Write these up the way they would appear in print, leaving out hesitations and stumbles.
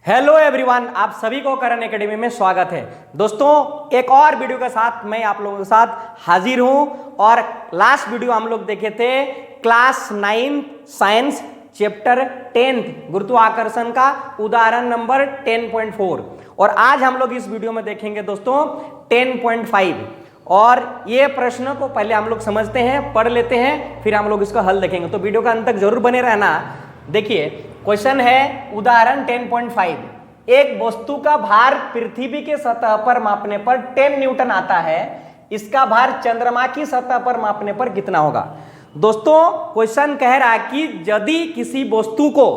Hello everyone, आप सभी को करण एकेडमी में स्वागत है। दोस्तों, एक और वीडियो के साथ मैं आप लोगों के साथ हाजिर हूं। और लास्ट वीडियो हम लोग देखे थे क्लास 9 साइंस चैप्टर 10 गुरुत्वाकर्षण का उदाहरण नंबर 10.4 और आज हम लोग इस वीडियो में देखेंगे दोस्तों 10.5। और ये प्रश्न को पहले हम लोग समझते हैं, पढ़ लेते हैं, फिर हम लोग इसका हल देखेंगे। तो वीडियो का अंत तक जरूर बने रहना। देखिए, क्वेश्चन है उदाहरण 10.5। एक वस्तु का भार पृथ्वी के सतह पर मापने पर 10 न्यूटन आता है, इसका भार चंद्रमा की सतह पर मापने पर कितना होगा। दोस्तों, क्वेश्चन कह रहा है कि यदि किसी वस्तु को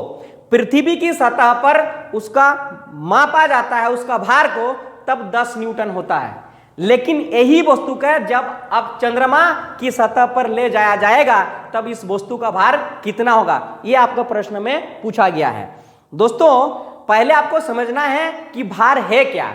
पृथ्वी की सतह पर उसका मापा जाता है, उसका भार को, तब 10 न्यूटन होता है। लेकिन यही वस्तु का जब अब चंद्रमा की सतह पर ले जाया जाएगा तब इस वस्तु का भार कितना होगा, यह आपका प्रश्न में पूछा गया है। दोस्तों, पहले आपको समझना है कि भार है क्या।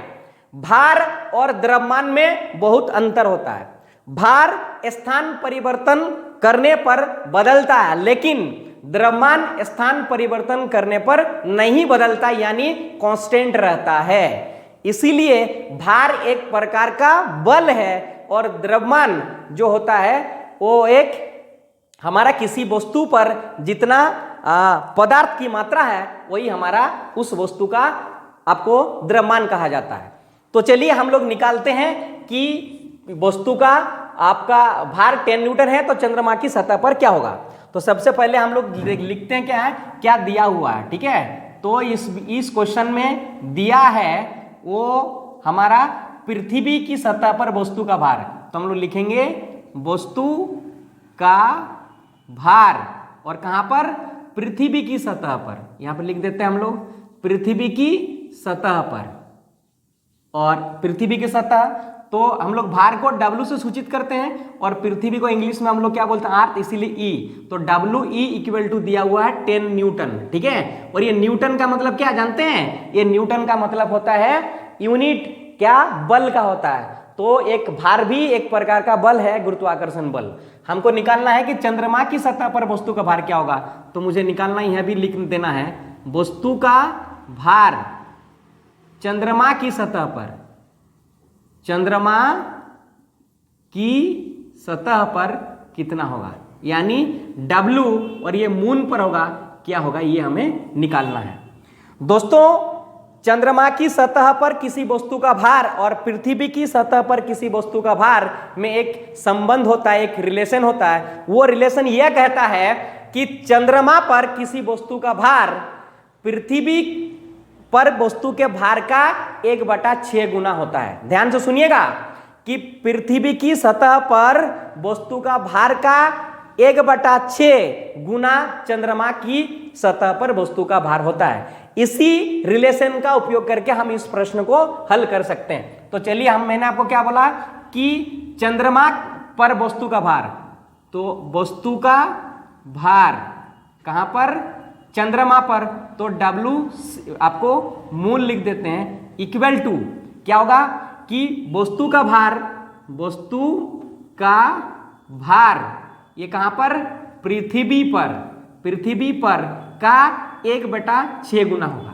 भार और द्रव्यमान में बहुत अंतर होता है। भार स्थान परिवर्तन करने पर बदलता है, लेकिन द्रव्यमान स्थान परिवर्तन करने पर नहीं बदलता, यानी कांस्टेंट रहता है। इसीलिए भार एक प्रकार का बल है और द्रव्यमान जो होता है वो एक हमारा किसी वस्तु पर जितना पदार्थ की मात्रा है वही हमारा उस वस्तु का आपको द्रव्यमान कहा जाता है। तो चलिए हम लोग निकालते हैं कि वस्तु का आपका भार 10 न्यूटन है तो चंद्रमा की सतह पर क्या होगा। तो सबसे पहले हम लोग लिखते हैं क्या है, क्या दिया हुआ है। ठीक है, तो इस क्वेश्चन में दिया है वो हमारा पृथ्वी की सतह पर वस्तु का भार। तो हम लोग लिखेंगे वस्तु का भार, और कहां पर, पृथ्वी की सतह पर। यहां पर लिख देते हैं हम लोग पृथ्वी की सतह पर। और पृथ्वी की सतह तो हम लोग भार को W से सूचित करते हैं और पृथ्वी को इंग्लिश में हम लोग क्या बोलते हैं, अर्थ, इसीलिए E। तो WE इक्वल टू दिया हुआ है 10 न्यूटन। ठीक है, और ये न्यूटन का मतलब क्या जानते हैं, ये न्यूटन का मतलब होता है यूनिट क्या, बल का होता है। तो एक भार भी एक प्रकार का बल है, गुरुत्वाकर्षण बल। हमको निकालना है कि चंद्रमा की सतह पर वस्तु का भार क्या होगा। तो मुझे निकालना, यह भी लिख देना है, वस्तु का भार चंद्रमा की सतह पर, चंद्रमा की सतह पर कितना होगा, यानी W, और ये मून पर होगा, क्या होगा, ये हमें निकालना है। दोस्तों, चंद्रमा की सतह पर किसी वस्तु का भार और पृथ्वी की सतह पर किसी वस्तु का भार में एक संबंध होता है, एक रिलेशन होता है। वो रिलेशन यह कहता है कि चंद्रमा पर किसी वस्तु का भार पृथ्वी पर वस्तु के भार का 1/6 गुना होता है। ध्यान से सुनिएगा कि पृथ्वी की सतह पर वस्तु का भार का 1/6 गुना चंद्रमा की सतह पर वस्तु का भार होता है। इसी रिलेशन का उपयोग करके हम इस प्रश्न को हल कर सकते हैं। तो चलिए, मैंने आपको क्या बोला कि चंद्रमा पर वस्तु का भार, तो वस्तु का भार कहां पर, चंद्रमा पर। तो W आपको मूल लिख देते हैं, इक्वल टू क्या होगा कि वस्तु का भार, वस्तु का भार ये कहां पर, पृथ्वी पर, पृथ्वी पर का 1/6 गुना होगा।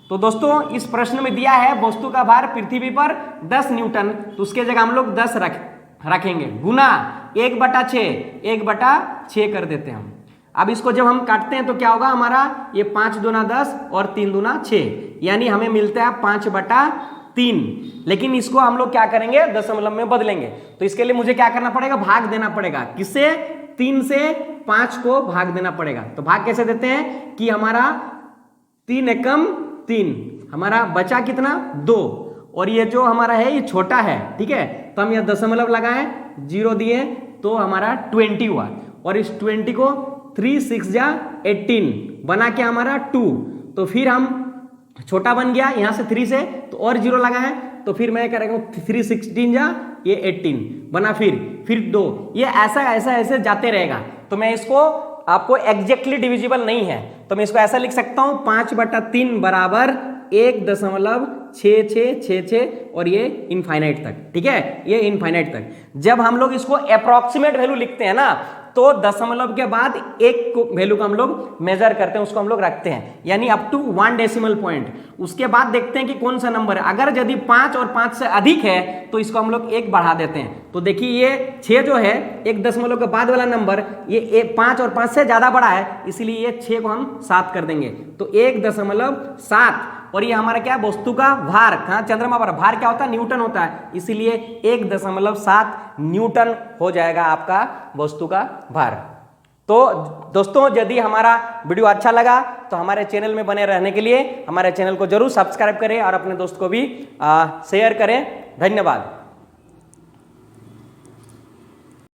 तो दोस्तों, इस प्रश्न में दिया है वस्तु का भार पृथ्वी पर 10 न्यूटन, तो उसके जगह हम लोग 10 रखेंगे, गुना 1/6 कर देते हैं हम। अब इसको जब हम काटते हैं तो क्या होगा हमारा, ये 5 दूना 10 और 3 दूना 6, यानी हमें मिलता है 5/3। लेकिन इसको हम लोग क्या करेंगे, दशमलव में बदलेंगे। तो इसके लिए मुझे क्या करना पड़ेगा, भाग देना पड़ेगा। किससे, 3 से 5 को भाग देना पड़ेगा। तो भाग कैसे देते हैं कि हमारा 3 एकम 3, हमारा बचा कितना, 2, और ये जो हमारा है ये छोटा है। ठीक है, तो हम यह दशमलव लगाएं, 0 दिए तो हमारा 20 हुआ, और इस 20 को 3 6 जा 18 बना के हमारा 2। तो फिर हम छोटा बन गया यहाँ से 3 से, तो और 0 लगाएं, तो फिर मैं करेंगे 3 16 जा ये 18 बना, फिर 2, ये ऐसा ऐसा ऐसे जाते रहेगा। तो मैं इसको आपको एग्जैक्टली डिविजिबल नहीं है तो मैं इसको ऐसा लिख सकता हूं, 5/3 बराबर 1.6666 और ये इनफाइनाइट तक। ठीक है, ये इनफाइनाइट तक। जब हम लोग इसको अप्रोक्सीमेट वैल्यू लिखते हैं ना, तो दशमलव के बाद एक वैल्यू को हम लोग मेजर करते हैं, उसको हम लोग रखते हैं, यानी अप टू 1 डेसिमल पॉइंट। उसके बाद देखते हैं कि कौन सा नंबर है। अगर यदि 5 और 5 से अधिक है तो इसको हम लोग 1 बढ़ा देते हैं। तो देखिए ये 6 जो है 1 दशमलव के बाद वाला नंबर, ये 5 और 5 से ज्यादा बड़ा है, इसीलिए ये 6 को हम 7 कर देंगे। तो 1.7, और ये हमारा क्या है, वस्तु का भार। कहाँ, चंद्रमा पर भार क्या होता है, न्यूटन होता है, इसीलिए 1.7 न्यूटन हो जाएगा आपका वस्तु का भार। तो दोस्तों यदि हमारा वीडियो अच्छा लगा तो हमारे चैनल में बने रहने के लिए हमारे चैनल को जरूर सब्सक्राइब करें और अपने दोस्त को भी शेयर करें। धन्यवाद।